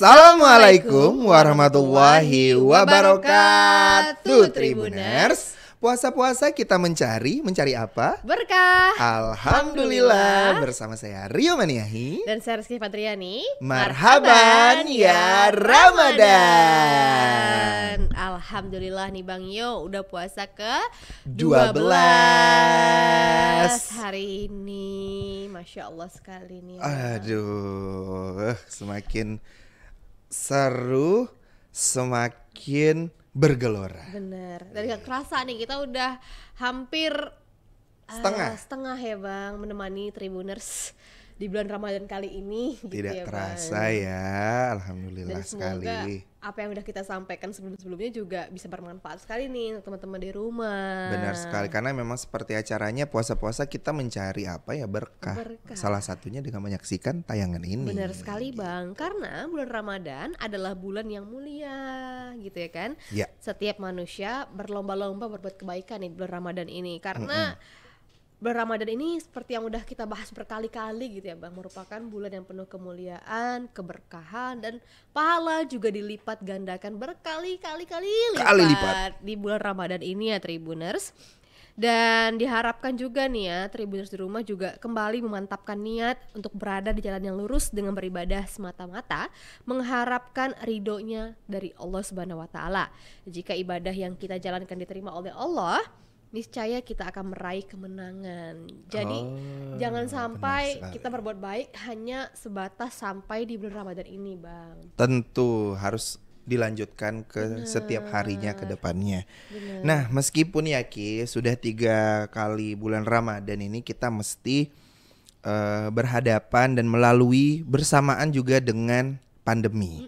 Assalamualaikum warahmatullahi wabarakatuh, Tribuners. Puasa-puasa kita mencari apa? Berkah. Alhamdulillah. Bersama saya Rio Maniahi dan saya Rizky Fatriani. Marhaban ya Ramadan. Alhamdulillah nih Bang Yo, udah puasa ke 12 hari ini. Masya Allah sekali nih. Aduh, semakin seru, semakin bergelora. Bener. Dan gak kerasa nih kita udah hampir setengah ya Bang menemani Tribuners di bulan Ramadan kali ini. Tidak gitu ya, kerasa Bang. ya, alhamdulillah. Dan semoga sekali. apa yang udah kita sampaikan sebelum-sebelumnya juga bisa bermanfaat sekali nih untuk teman-teman di rumah. Benar sekali, karena memang seperti acaranya puasa-puasa kita mencari apa ya, berkah. Salah satunya dengan menyaksikan tayangan ini. Benar sekali Bang, karena bulan Ramadan adalah bulan yang mulia gitu ya kan. Ya. Setiap manusia berlomba-lomba berbuat kebaikan nih bulan Ramadan ini. Karena bulan Ramadan ini seperti yang udah kita bahas berkali-kali gitu ya Bang, merupakan bulan yang penuh kemuliaan, keberkahan, dan pahala juga dilipat gandakan berkali-kali lipat di bulan Ramadan ini ya Tribuners. Dan diharapkan juga nih ya Tribuners di rumah juga kembali memantapkan niat untuk berada di jalan yang lurus dengan beribadah semata-mata mengharapkan ridhonya dari Allah Subhanahu wa Ta'ala. Jika ibadah yang kita jalankan diterima oleh Allah, niscaya kita akan meraih kemenangan. Jadi jangan sampai kita berbuat baik hanya sebatas sampai di bulan Ramadan ini Bang. Tentu harus dilanjutkan ke setiap harinya ke depannya. Nah, meskipun ya Ki sudah 3 kali bulan Ramadan ini kita mesti berhadapan dan melalui bersamaan juga dengan pandemi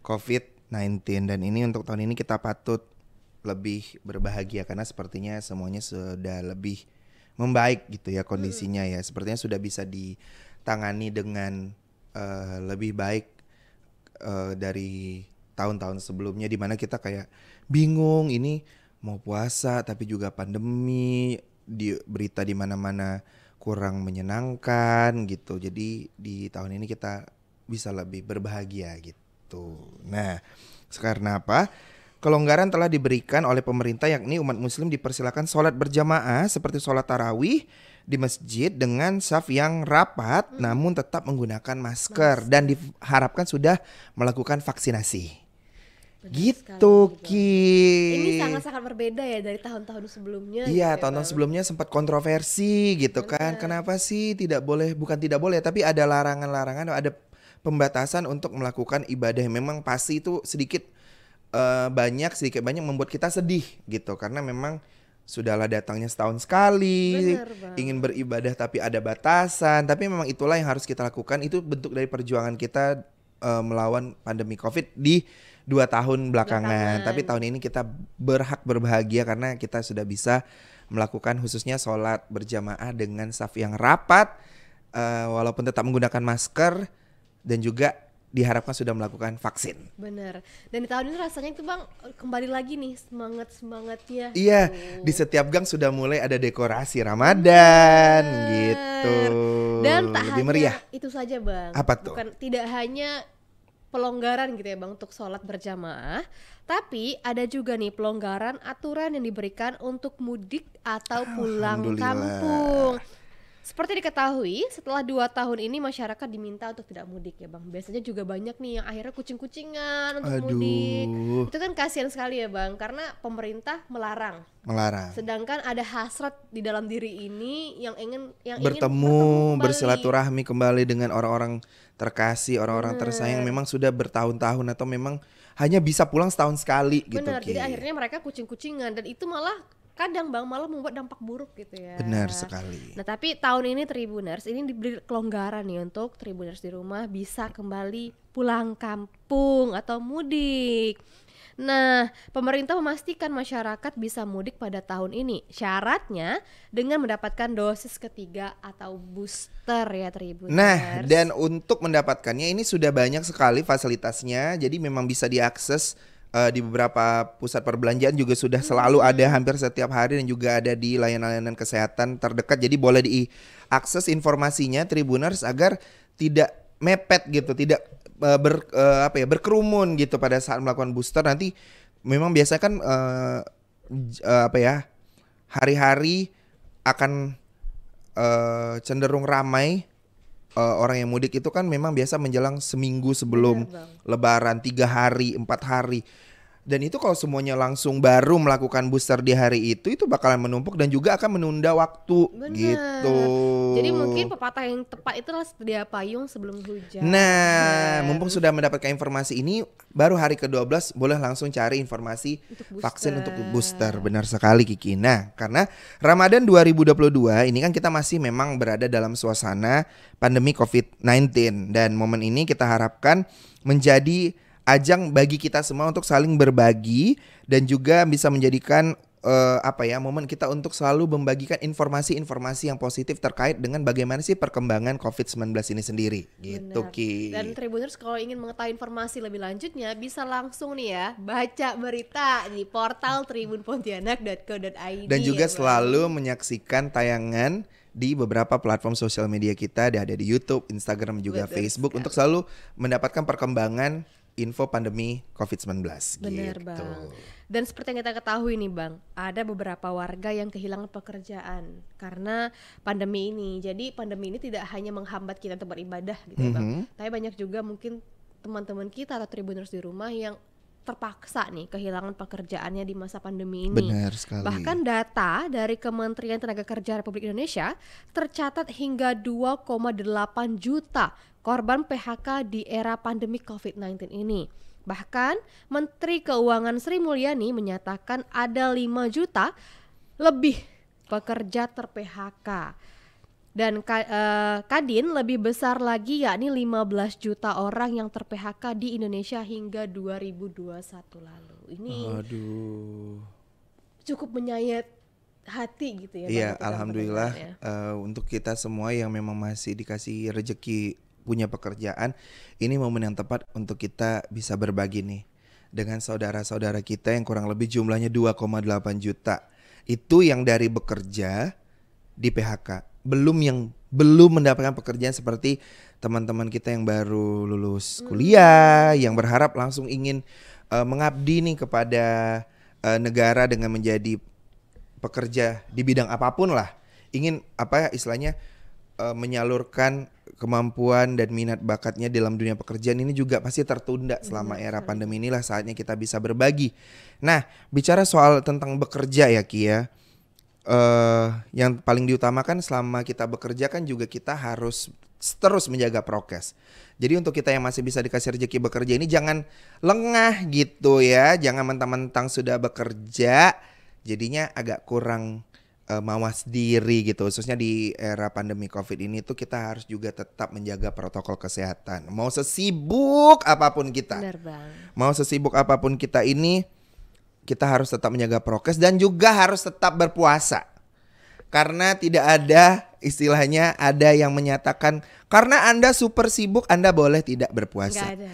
COVID-19, dan ini untuk tahun ini kita patut lebih berbahagia karena sepertinya semuanya sudah lebih membaik gitu ya kondisinya ya. Sepertinya sudah bisa ditangani dengan lebih baik dari tahun-tahun sebelumnya, di mana kita kayak bingung ini mau puasa tapi juga pandemi, di berita di mana-mana kurang menyenangkan gitu. Jadi di tahun ini kita bisa lebih berbahagia gitu. Nah, karena apa? Kelonggaran telah diberikan oleh pemerintah, yakni umat muslim dipersilakan sholat berjamaah seperti sholat tarawih di masjid dengan saf yang rapat namun tetap menggunakan masker dan diharapkan sudah melakukan vaksinasi. Benar gitu Ki. Ini sangat-sangat berbeda ya dari tahun-tahun sebelumnya. Iya, gitu tahun-tahun ya, sebelumnya sempat kontroversi gitu kan. Kenapa sih tidak boleh, bukan tidak boleh tapi ada larangan-larangan, ada pembatasan untuk melakukan ibadah yang memang pasti itu sedikit banyak membuat kita sedih gitu, karena memang sudahlah datangnya setahun sekali. Ingin beribadah tapi ada batasan, tapi memang itulah yang harus kita lakukan. Itu bentuk dari perjuangan kita melawan pandemi COVID di 2 tahun belakangan. Tapi tahun ini kita berhak berbahagia karena kita sudah bisa melakukan khususnya sholat berjamaah dengan saf yang rapat, walaupun tetap menggunakan masker, dan juga diharapkan sudah melakukan vaksin. Bener. Dan di tahun ini rasanya itu Bang kembali lagi nih semangatnya. Iya, di setiap gang sudah mulai ada dekorasi Ramadan gitu. Dan tak lebih hanya meriah. itu saja Bang. Apa tuh? Tidak hanya pelonggaran gitu ya Bang untuk sholat berjamaah, tapi ada juga nih pelonggaran aturan yang diberikan untuk mudik atau pulang kampung. Seperti diketahui, setelah 2 tahun ini masyarakat diminta untuk tidak mudik ya Bang. Biasanya juga banyak nih yang akhirnya kucing-kucingan untuk mudik. Itu kan kasihan sekali ya Bang, karena pemerintah melarang. Sedangkan ada hasrat di dalam diri ini yang ingin bertemu bersilaturahmi kembali dengan orang-orang terkasih, orang-orang tersayang memang sudah bertahun-tahun atau memang hanya bisa pulang setahun sekali gitu. Benar, jadi akhirnya mereka kucing-kucingan dan itu kadang Bang malah membuat dampak buruk gitu ya. Benar sekali. Nah tapi tahun ini Tribuners ini diberi kelonggaran nih untuk Tribuners di rumah bisa kembali pulang kampung atau mudik. Nah, pemerintah memastikan masyarakat bisa mudik pada tahun ini. Syaratnya dengan mendapatkan dosis ketiga atau booster ya Tribuners. Nah, dan untuk mendapatkannya ini sudah banyak sekali fasilitasnya. Jadi memang bisa diakses di beberapa pusat perbelanjaan juga sudah selalu ada hampir setiap hari, dan juga ada di layanan-layanan kesehatan terdekat. Jadi boleh diakses informasinya Tribuners agar tidak mepet gitu, tidak berkerumun gitu pada saat melakukan booster. Nanti memang biasa kan hari-hari akan cenderung ramai. Orang yang mudik itu kan memang biasa menjelang seminggu sebelum Lebaran, 3 hari, 4 hari. Dan itu kalau semuanya langsung baru melakukan booster di hari itu bakalan menumpuk dan juga akan menunda waktu. Bener. Gitu. Jadi mungkin pepatah yang tepat itu adalah sedia payung sebelum hujan. Nah, mumpung sudah mendapatkan informasi ini, baru hari ke-12 boleh langsung cari informasi vaksin untuk booster. Benar sekali Kiki. Nah, karena Ramadan 2022 ini kan kita masih memang berada dalam suasana pandemi COVID-19. Dan momen ini kita harapkan menjadi ajang bagi kita semua untuk saling berbagi dan juga bisa menjadikan momen kita untuk selalu membagikan informasi-informasi yang positif terkait dengan bagaimana sih perkembangan COVID-19 ini sendiri. Gitu Ki. Dan Tribuners kalau ingin mengetahui informasi lebih lanjutnya bisa langsung nih ya baca berita di portal tribunpontianak.co.id. Dan juga selalu menyaksikan tayangan di beberapa platform sosial media kita, ada di YouTube, Instagram juga Facebook untuk selalu mendapatkan perkembangan info pandemi COVID-19. Benar gitu. Bang. Dan seperti yang kita ketahui nih Bang, ada beberapa warga yang kehilangan pekerjaan karena pandemi ini. Jadi pandemi ini tidak hanya menghambat kita untuk beribadah gitu ya Bang, tapi banyak juga mungkin teman-teman kita atau Tribuners di rumah yang terpaksa nih kehilangan pekerjaannya di masa pandemi ini. Benar sekali. Bahkan data dari Kementerian Tenaga Kerja Republik Indonesia tercatat hingga 2,8 juta korban PHK di era pandemi COVID-19 ini. Bahkan Menteri Keuangan Sri Mulyani menyatakan ada 5 juta lebih pekerja ter-PHK. Dan Kadin lebih besar lagi yakni 15 juta orang yang ter-PHK di Indonesia hingga 2021 lalu. Ini cukup menyayat hati gitu ya. Iya, alhamdulillah untuk kita semua yang memang masih dikasih rezeki punya pekerjaan, ini momen yang tepat untuk kita bisa berbagi nih dengan saudara-saudara kita yang kurang lebih jumlahnya 2,8 juta. Itu yang dari bekerja di PHK, belum mendapatkan pekerjaan seperti teman-teman kita yang baru lulus kuliah, yang berharap langsung ingin mengabdi nih kepada negara dengan menjadi pekerja di bidang apapun lah. Ingin menyalurkan kemampuan dan minat bakatnya dalam dunia pekerjaan ini juga pasti tertunda selama era pandemi inilah saatnya kita bisa berbagi. Nah, bicara soal tentang bekerja ya Ki ya, yang paling diutamakan selama kita bekerja kan juga kita harus terus menjaga prokes. Jadi untuk kita yang masih bisa dikasih rezeki bekerja ini jangan lengah gitu ya, jangan mentang-mentang sudah bekerja jadinya agak kurang mawas diri gitu, khususnya di era pandemi COVID ini tuh kita harus juga tetap menjaga protokol kesehatan. Mau sesibuk apapun kita, benar, Bang. Mau sesibuk apapun kita ini, kita harus tetap menjaga prokes dan juga harus tetap berpuasa. Karena tidak ada istilahnya ada yang menyatakan karena Anda super sibuk Anda boleh tidak berpuasa. Gak ada.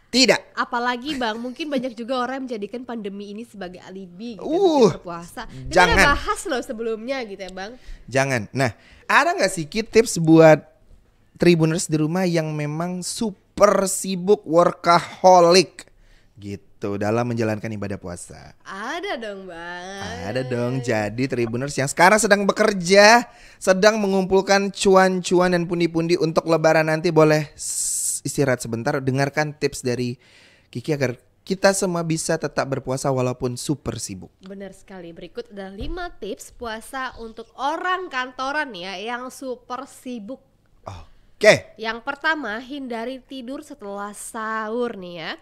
Tidak. Apalagi Bang, mungkin banyak juga orang yang menjadikan pandemi ini sebagai alibi gitu untuk berpuasa. Kita udah bahas loh sebelumnya gitu ya Bang. Jangan. Nah, ada gak sih tips buat Tribuners di rumah yang memang super sibuk workaholic gitu dalam menjalankan ibadah puasa? Ada dong Bang. Ada dong. Jadi Tribuners yang sekarang sedang bekerja, sedang mengumpulkan cuan-cuan dan pundi-pundi untuk lebaran nanti boleh istirahat sebentar, dengarkan tips dari Kiki agar kita semua bisa tetap berpuasa walaupun super sibuk. Benar sekali. Berikut ada 5 tips puasa untuk orang kantoran ya yang super sibuk. Oke. Yang pertama, hindari tidur setelah sahur nih ya.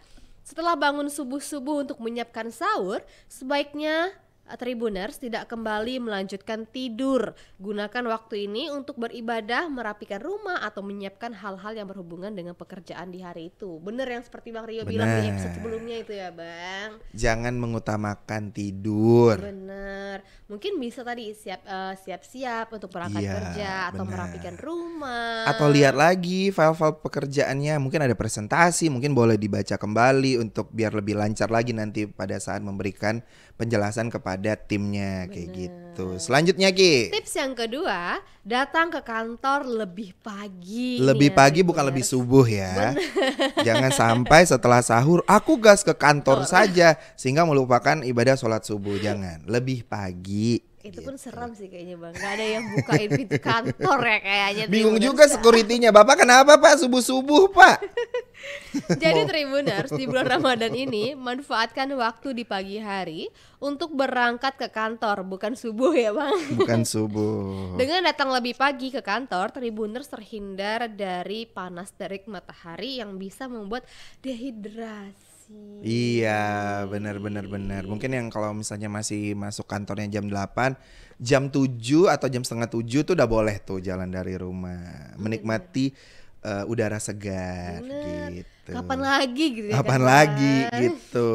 Setelah bangun subuh-subuh untuk menyiapkan sahur, sebaiknya Tribuners tidak kembali melanjutkan tidur. Gunakan waktu ini untuk beribadah, merapikan rumah atau menyiapkan hal-hal yang berhubungan dengan pekerjaan di hari itu. Bener yang seperti Bang Rio bilang di episode sebelumnya itu ya Bang. Jangan mengutamakan tidur. Bener. Mungkin bisa tadi siap-siap untuk berangkat kerja atau merapikan rumah. Atau lihat lagi file-file pekerjaannya, mungkin ada presentasi, mungkin boleh dibaca kembali untuk biar lebih lancar lagi nanti pada saat memberikan penjelasan kepada kepada timnya kayak gitu. Selanjutnya Ki. Tips yang kedua, datang ke kantor lebih pagi. Lebih pagi bukan lebih subuh ya. Jangan sampai setelah sahur aku gas ke kantor saja sehingga melupakan ibadah sholat subuh. Jangan. Lebih pagi. Itu pun seram sih kayaknya Bang. Gak ada yang bukain pintu kantor ya kayaknya. Bingung juga security-nya. Bapak kenapa Pak subuh-subuh Pak? Jadi Tribuners, di bulan Ramadan ini manfaatkan waktu di pagi hari untuk berangkat ke kantor, bukan subuh ya Bang. Bukan subuh. Dengan datang lebih pagi ke kantor, Tribuners terhindar dari panas terik matahari yang bisa membuat dehidrasi. Iya, benar. Mungkin yang kalau misalnya masih masuk kantornya jam 8, jam 7 atau jam setengah 7 tuh udah boleh tuh jalan dari rumah, menikmati udara segar gitu. Kapan lagi gitu ya? Kapan lagi gitu.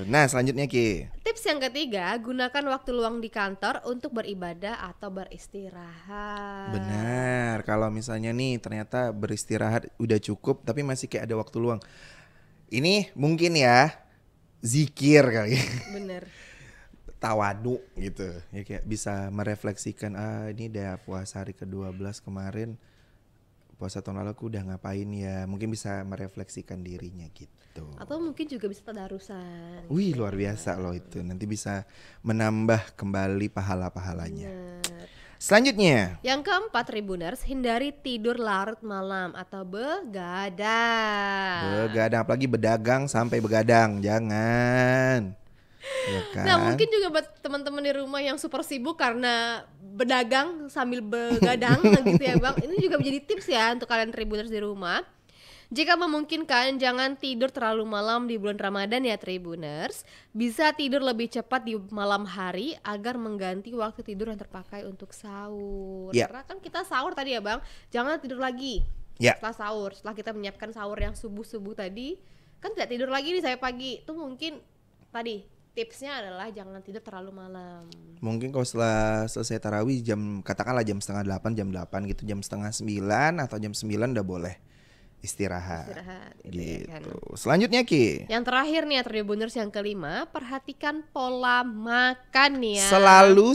Nah, selanjutnya Ki. Tips yang ketiga, gunakan waktu luang di kantor untuk beribadah atau beristirahat. Benar, kalau misalnya nih ternyata beristirahat udah cukup tapi masih kayak ada waktu luang. Ini mungkin ya zikir kali. Bener. Tawadu gitu. Ya kayak bisa merefleksikan ini udah puasa hari ke-12 kemarin. Puasa tahun lalu aku udah ngapain ya. Mungkin bisa merefleksikan dirinya gitu. Atau mungkin juga bisa tadarusan. Wih, luar biasa loh itu. Nanti bisa menambah kembali pahala-pahalanya. Bener. Selanjutnya, yang keempat Tribuners, hindari tidur larut malam atau begadang. Begadang, apalagi bedagang sampai begadang, jangan. Ya kan? Nah mungkin juga buat teman-teman di rumah yang super sibuk karena berdagang sambil begadang gitu ya Bang. Ini juga menjadi tips ya untuk kalian Tribuners di rumah. Jika memungkinkan, jangan tidur terlalu malam di bulan Ramadan ya Tribuners. Bisa tidur lebih cepat di malam hari agar mengganti waktu tidur yang terpakai untuk sahur. Karena kan kita sahur tadi ya Bang, jangan tidur lagi setelah sahur. Setelah kita menyiapkan sahur yang subuh-subuh tadi, kan tidak tidur lagi nih saya pagi. Itu mungkin tadi tipsnya adalah jangan tidur terlalu malam. Mungkin kalau setelah selesai tarawih katakanlah jam setengah 8, jam 8 gitu, jam setengah 9 atau jam 9 udah boleh istirahat gitu ya kan. Selanjutnya Ki, yang terakhir nih ya Tribuners, yang kelima, perhatikan pola makan ya. Selalu.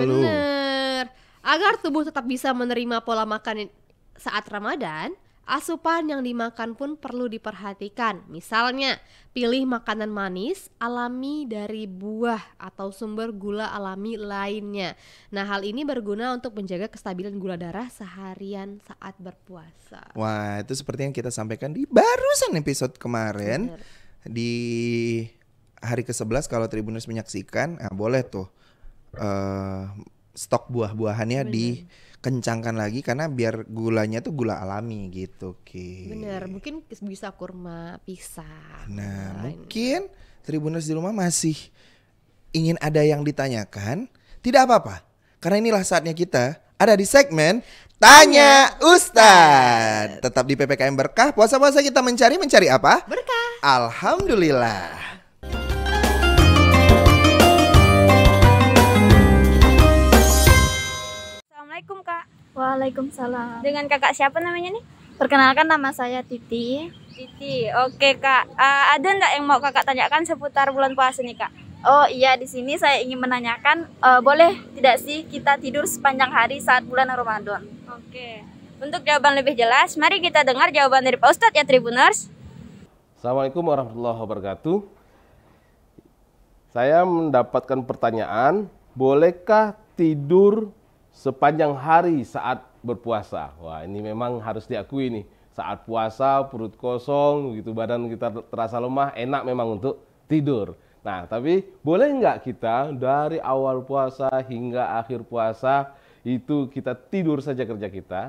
Bener. Agar tubuh tetap bisa menerima pola makan saat Ramadan, asupan yang dimakan pun perlu diperhatikan. Misalnya, pilih makanan manis alami dari buah atau sumber gula alami lainnya. Nah, hal ini berguna untuk menjaga kestabilan gula darah seharian saat berpuasa. Wah, itu seperti yang kita sampaikan di barusan episode kemarin. Bener. Di hari ke-11 kalau Tribuners menyaksikan, boleh tuh stok buah-buahannya dikencangkan lagi karena biar gulanya tuh gula alami gitu Ki. Bener, mungkin bisa kurma, pisang. Nah, mungkin Tribuners di rumah masih ingin ada yang ditanyakan. Tidak apa-apa, karena inilah saatnya kita ada di segmen Tanya Ustadz. Tetap di PPKM Berkah, puasa-puasa kita mencari apa? Berkah. Alhamdulillah. Assalamualaikum Kak. Waalaikumsalam. Dengan kakak siapa namanya nih? Perkenalkan, nama saya Titi. Titi. Oke Kak. Ada nggak yang mau kakak tanyakan seputar bulan puasa nih Kak? Oh iya, di sini saya ingin menanyakan, boleh tidak sih kita tidur sepanjang hari saat bulan Ramadan? Oke. Untuk jawaban lebih jelas, mari kita dengar jawaban dari Pak Ustadz ya Tribuners. Assalamualaikum warahmatullahi wabarakatuh. Saya mendapatkan pertanyaan, bolehkah tidur sepanjang hari saat berpuasa? Wah, ini memang harus diakui nih. Saat puasa, perut kosong, gitu, badan kita terasa lemah, enak memang untuk tidur. Nah, tapi boleh nggak kita dari awal puasa hingga akhir puasa itu kita tidur saja kerja kita?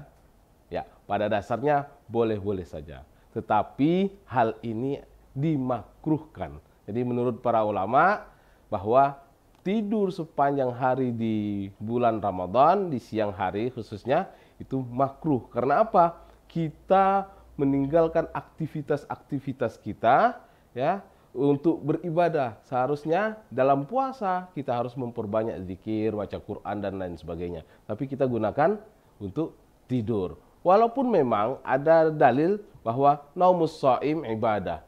Ya, pada dasarnya boleh-boleh saja. Tetapi hal ini dimakruhkan. Jadi menurut para ulama bahwa tidur sepanjang hari di bulan Ramadan, di siang hari khususnya, itu makruh. Karena apa? Kita meninggalkan aktivitas-aktivitas kita ya untuk beribadah. Seharusnya dalam puasa kita harus memperbanyak zikir, baca Quran dan lain sebagainya. Tapi kita gunakan untuk tidur. Walaupun memang ada dalil bahwa naumus shaim ibadah.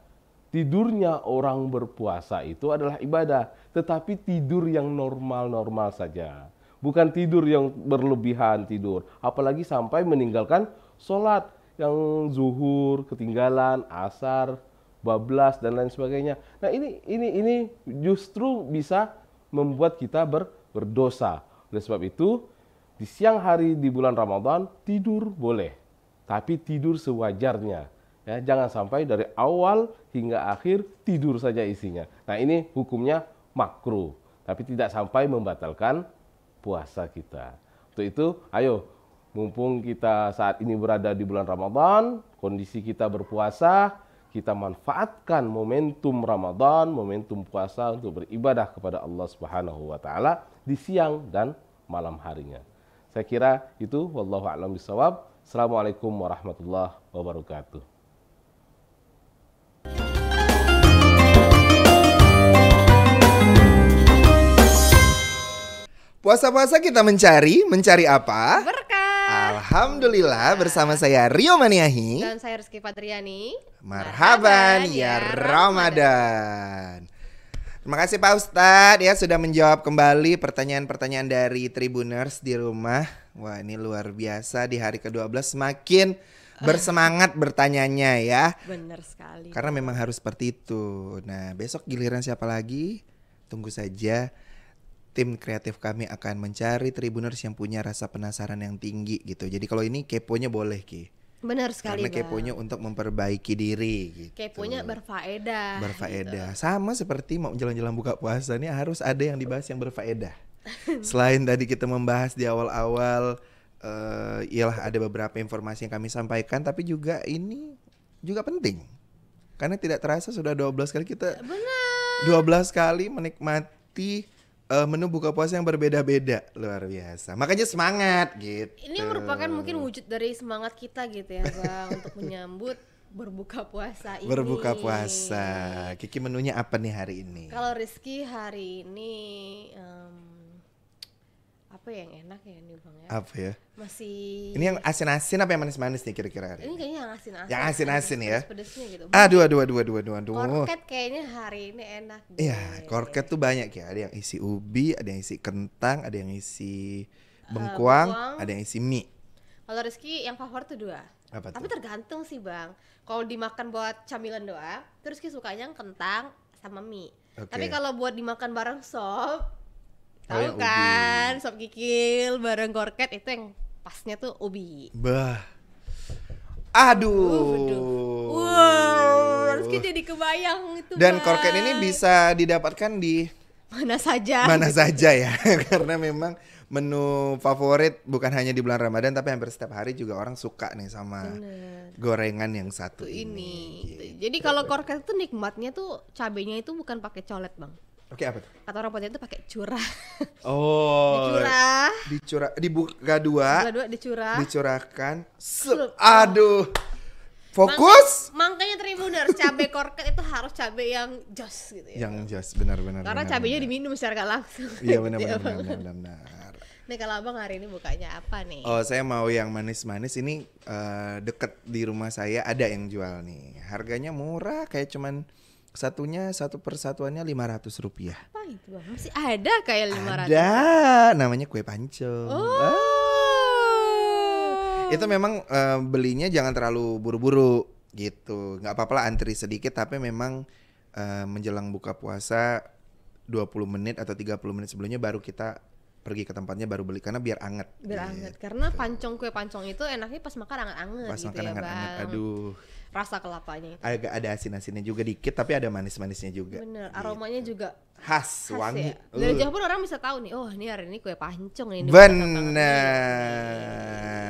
tidurnya orang berpuasa itu adalah ibadah, tetapi tidur yang normal-normal saja. Bukan tidur yang berlebihan tidur, apalagi sampai meninggalkan sholat yang zuhur, ketinggalan, asar, bablas dan lain sebagainya. Nah, ini justru bisa membuat kita berdosa. Oleh sebab itu, di siang hari di bulan Ramadan tidur boleh, tapi tidur sewajarnya. Ya, jangan sampai dari awal hingga akhir tidur saja isinya. Nah, ini hukumnya makruh, tapi tidak sampai membatalkan puasa kita. Untuk itu, ayo, mumpung kita saat ini berada di bulan Ramadan, kondisi kita berpuasa, kita manfaatkan momentum Ramadan, momentum puasa untuk beribadah kepada Allah Subhanahu wa taala di siang dan malam harinya. Saya kira itu, wallahu a'lam bishawab. Assalamualaikum warahmatullahi wabarakatuh. Puasa-puasa kita mencari apa? Berkah. Alhamdulillah, bersama saya Rio Maniahi. Dan saya Rizky Fadriani. Marhaban ya Ramadan. Terima kasih Pak Ustadz ya sudah menjawab kembali pertanyaan-pertanyaan dari Tribuners di rumah. Wah, ini luar biasa, di hari ke-12 semakin bersemangat bertanyanya ya. Benar sekali. Karena memang harus seperti itu. Nah, besok giliran siapa lagi? Tunggu saja. Tim kreatif kami akan mencari Tribuners yang punya rasa penasaran yang tinggi gitu. Jadi kalau ini keponya boleh Ki. Benar sekali, Karena keponya Bang. untuk memperbaiki diri gitu. Keponya berfaedah. Berfaedah. Sama seperti mau jalan-jalan buka puasa nih harus ada yang dibahas yang berfaedah. Selain tadi kita membahas di awal-awal ialah ada beberapa informasi yang kami sampaikan, tapi juga ini juga penting. Karena tidak terasa sudah 12 kali kita 12 kali menikmati menu buka puasa yang berbeda-beda, luar biasa. Makanya semangat gitu. Ini merupakan mungkin wujud dari semangat kita gitu ya Bang untuk menyambut berbuka puasa ini. Berbuka puasa. Kiki menunya apa nih hari ini? Kalau Rizky hari ini apa yang enak ya ini Bang ya? Apa ya? Masih Ini yang asin-asin apa yang manis-manis nih kira-kira hari ini ini? kayaknya yang asin-asin. Yang asin-asin ya? Pedesnya gitu. Aduh. Korket kayaknya hari ini enak deh. Iya, korket tuh banyak ya. Ada yang isi ubi, ada yang isi kentang, ada yang isi bengkuang, ada yang isi mie. Kalau Rizky yang favorit tuh 2. Apa Tapi tuh? tergantung sih Bang. Kalau dimakan buat camilan doang, terus Rizky sukanya yang kentang sama mie. Oke. Tapi kalau buat dimakan bareng sop, Oh, yang tahu kan, sop kikil bareng korket itu yang pasnya tuh ubi. Bah. Aduh. Wow, Rizky jadi kebayang itu. Dan Bang. korket ini bisa didapatkan di mana saja. mana saja ya. Karena memang menu favorit bukan hanya di bulan Ramadan, tapi hampir setiap hari juga orang suka nih sama gorengan yang satu ini. Gitu. Jadi kalau korket itu nikmatnya tuh cabenya itu bukan pakai colet Bang. Oke, apa tuh? Kata orang Pontianak itu pakai curah. Oh. Dicurah. Dibuka dua. Dicurah. Dicurahkan. Aduh. Fokus. Makanya Tribuners, cabai korket itu harus cabai yang jos gitu ya. Yang jos, benar-benar. Karena cabainya diminum secara gak langsung. Iya, Gitu ya, benar. Nih kalau Abang hari ini bukanya apa nih? Oh, saya mau yang manis-manis ini deket di rumah saya ada yang jual nih. Harganya murah, kayak cuman satu persatuannya Rp500. Apa itu Bang? Masih ada kayak 500. Ada, namanya kue pancong. Itu memang belinya jangan terlalu buru-buru gitu. Nggak apa-apa lah antri sedikit, tapi memang menjelang buka puasa 20 menit atau 30 menit sebelumnya baru kita pergi ke tempatnya baru beli karena biar anget. Biar anget. Karena kue pancong itu enaknya pas makan anget-anget Pas gitu makan ya anget-anget, Bang. aduh. Rasa kelapanya itu. Agak ada asin-asinnya juga dikit, tapi ada manis-manisnya juga. Bener, aromanya juga Khas, wangi. ya. Dari jauh pun orang bisa tahu nih, oh ini hari ini kue pancong nih. Benar.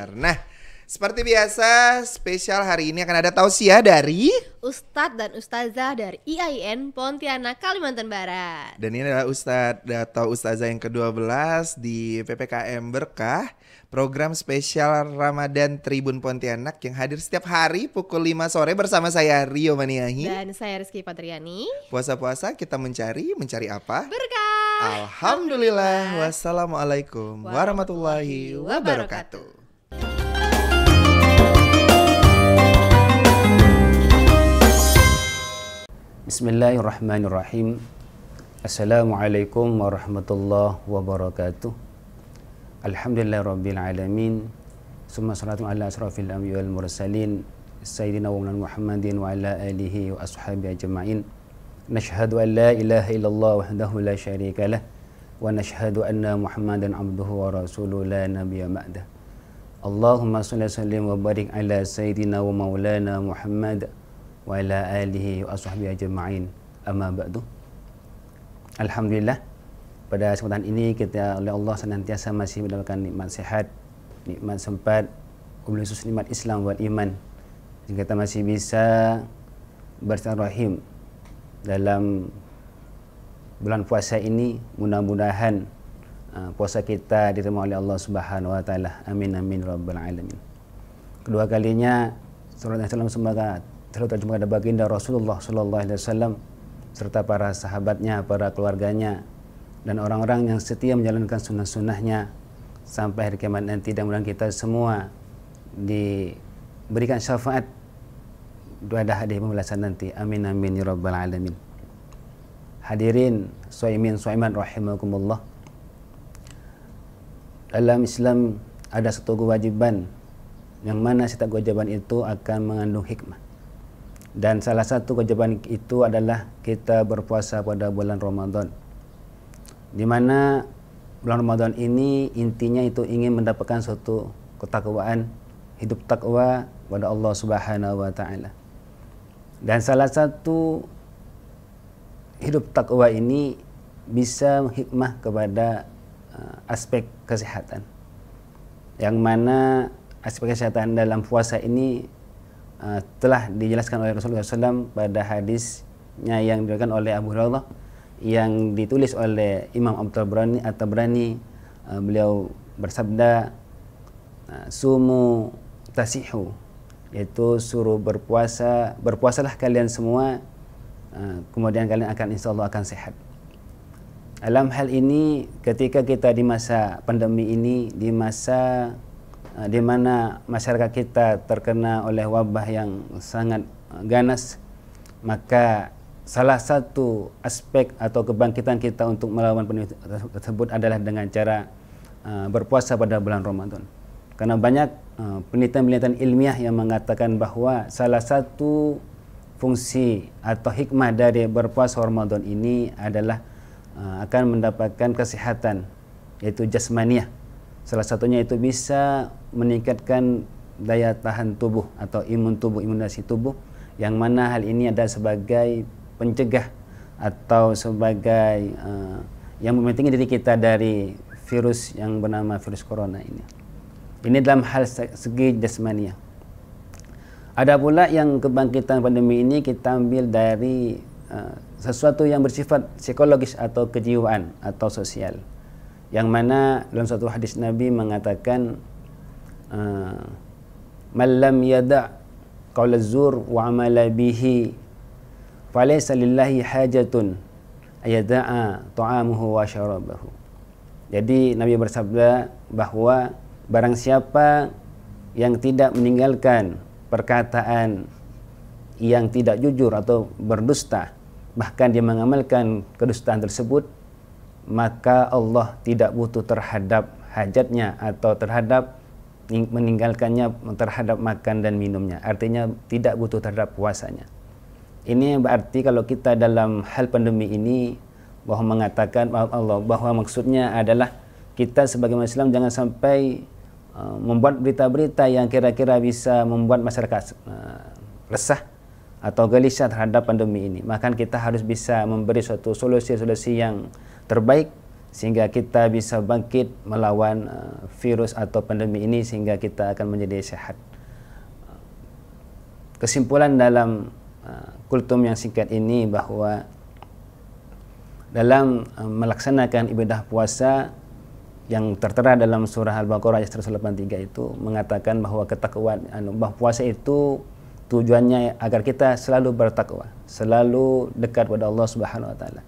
Nah, seperti biasa, spesial hari ini akan ada tausiah dari Ustadz dan Ustazah dari IAIN Pontianak, Kalimantan Barat. dan ini adalah Ustadz atau Ustazah yang ke-12 di PPKM Berkah, program spesial Ramadan Tribun Pontianak yang hadir setiap hari pukul 5 sore bersama saya Rio Maniahi. Dan saya Rizky Fadriani. Puasa-puasa kita mencari apa? Berkah. Alhamdulillah. Wassalamualaikum warahmatullahi wabarakatuh. Bismillahirrahmanirrahim. Assalamualaikum warahmatullahi wabarakatuh. Alhamdulillahirabbil alamin. Summa salatu ala asrafil anbiya wal mursalin sayyidina wa Muhammadin wa ala alihi wa ashabihi ajma'in. Nashhadu an la ilaha illallah wahdahu la syarika lah wa nashhadu anna Muhammadan abduhu wa rasuluhu la nabiyya ba'dah. Allahumma shalli wa sallim wa barik ala sayyidina wa maulana Muhammad wa ala alihi wa ashabihi ajma'in. Amma ba'du. Alhamdulillah, pada kesempatan ini kita oleh Allah senantiasa masih mendapatkan nikmat sehat, nikmat sempat, khusus nikmat Islam wal iman. Kita masih bisa bersilaturahim dalam bulan puasa ini. Mudah-mudahan puasa kita diterima oleh Allah Subhanahu wa taala. Amin amin rabbal alamin. Kedua kalinya sallallahu alaihi wasallam semoga selalu terjemah kepada baginda Rasulullah sallallahu alaihi wasallam serta para sahabatnya, para keluarganya dan orang-orang yang setia menjalankan sunnah-sunnahnya sampai hari kiamat nanti. Dan mudah-mudahan kita semua diberikan syafaat doa hadiah pembalasan nanti. Amin amin ya rabbal alamin. Hadirin shaimin shaimat rahimakumullah. Dalam Islam ada satu kewajiban yang mana setiap kewajiban itu akan mengandung hikmah. Dan salah satu kewajiban itu adalah kita berpuasa pada bulan Ramadan, di mana bulan Ramadan ini intinya itu ingin mendapatkan suatu ketakwaan, hidup takwa kepada Allah Subhanahu wa taala. Dan salah satu hidup takwa ini bisa hikmah kepada aspek kesehatan, yang mana aspek kesehatan dalam puasa ini telah dijelaskan oleh Rasulullah SAW pada hadisnya yang diriwayatkan oleh Abu Hurairah yang ditulis oleh Imam At-Tabrani. Beliau bersabda, sumu tasihu, yaitu suruh berpuasa, berpuasalah kalian semua, kemudian kalian akan insyaallah akan sehat. Dalam hal ini ketika kita di masa pandemi ini, di masa di mana masyarakat kita terkena oleh wabah yang sangat ganas, maka salah satu aspek atau kebangkitan kita untuk melawan pandemi tersebut adalah dengan cara berpuasa pada bulan Ramadan. Karena banyak penelitian-penelitian ilmiah yang mengatakan bahwa salah satu fungsi atau hikmah dari berpuasa Ramadan ini adalah akan mendapatkan kesehatan, yaitu jasmaniah. Salah satunya itu bisa meningkatkan daya tahan tubuh atau imunisasi tubuh, yang mana hal ini adalah sebagai pencegah atau sebagai yang membentengi diri kita dari virus yang bernama virus corona ini. Ini dalam hal segi jasmania. Ada pula yang kebangkitan pandemi ini kita ambil dari sesuatu yang bersifat psikologis atau kejiwaan atau sosial, yang mana dalam satu hadis Nabi mengatakan, man lam yada' qaula zur wa amala bihi falaysa lillahi hajatun ayada'a ta'amuhu wa syarabahu. Jadi Nabi bersabda bahwa barang siapa yang tidak meninggalkan perkataan yang tidak jujur atau berdusta, bahkan dia mengamalkan kedustaan tersebut, maka Allah tidak butuh terhadap hajatnya atau terhadap meninggalkannya terhadap makan dan minumnya. Artinya tidak butuh terhadap puasanya. Ini berarti kalau kita dalam hal pandemi ini bahwa mengatakan Allah bahwa maksudnya adalah kita sebagai Muslim jangan sampai membuat berita-berita yang kira-kira bisa membuat masyarakat resah atau gelisah terhadap pandemi ini. Maka kita harus bisa memberi suatu solusi-solusi yang terbaik sehingga kita bisa bangkit melawan virus atau pandemi ini sehingga kita akan menjadi sehat. Kesimpulan dalam kultum yang singkat ini bahwa dalam melaksanakan ibadah puasa yang tertera dalam surah Al-Baqarah ayat 183 itu mengatakan bahwa ketakwaan, bahwa puasa itu tujuannya agar kita selalu bertakwa, selalu dekat kepada Allah Subhanahu wa taala.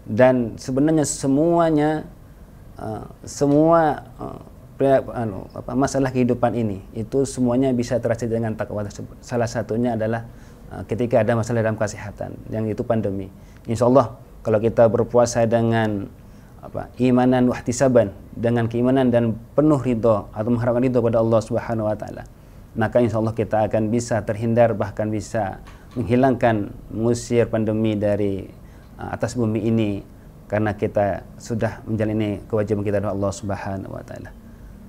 Dan sebenarnya semuanya masalah kehidupan ini itu semuanya bisa terasa dengan takwa tersebut. Salah satunya adalah ketika ada masalah dalam kesehatan, yang itu pandemi. Insya Allah kalau kita berpuasa dengan imanan wahtisaban, dengan keimanan dan penuh ridho atau mengharapkan ridho pada Allah Subhanahu wa taala, maka insya Allah kita akan bisa terhindar, bahkan bisa menghilangkan, mengusir pandemi dari atas bumi ini, karena kita sudah menjalani kewajiban kita kepada Allah Subhanahu wa taala.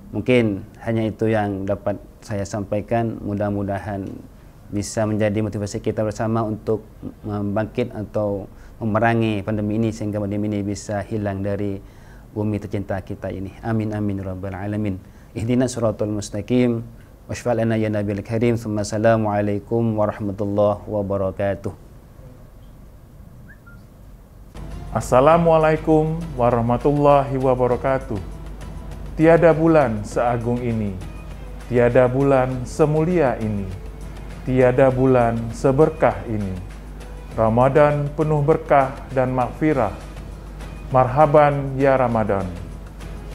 Mungkin hanya itu yang dapat saya sampaikan. Mudah-mudahan bisa menjadi motivasi kita bersama untuk membangkit atau memerangi pandemi ini, sehingga pandemi ini bisa hilang dari bumi tercinta kita ini. Amin amin rabbal alamin. Ihdinas siratal mustaqim. Washfa' lana ya nabiyil karim. Assalamualaikum warahmatullahi wabarakatuh. Assalamualaikum warahmatullahi wabarakatuh. Tiada bulan seagung ini, tiada bulan semulia ini, tiada bulan seberkah ini. Ramadan penuh berkah dan maghfirah. Marhaban ya Ramadan.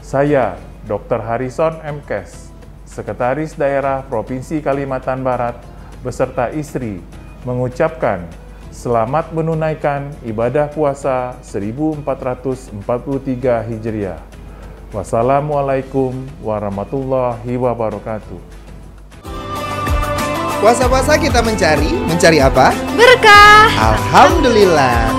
Saya Dr. Harrison M. Kes, Sekretaris Daerah Provinsi Kalimantan Barat beserta istri mengucapkan selamat menunaikan ibadah puasa 1443 Hijriah. Wassalamualaikum warahmatullahi wabarakatuh. Puasa-puasa kita mencari apa? Berkah. Alhamdulillah.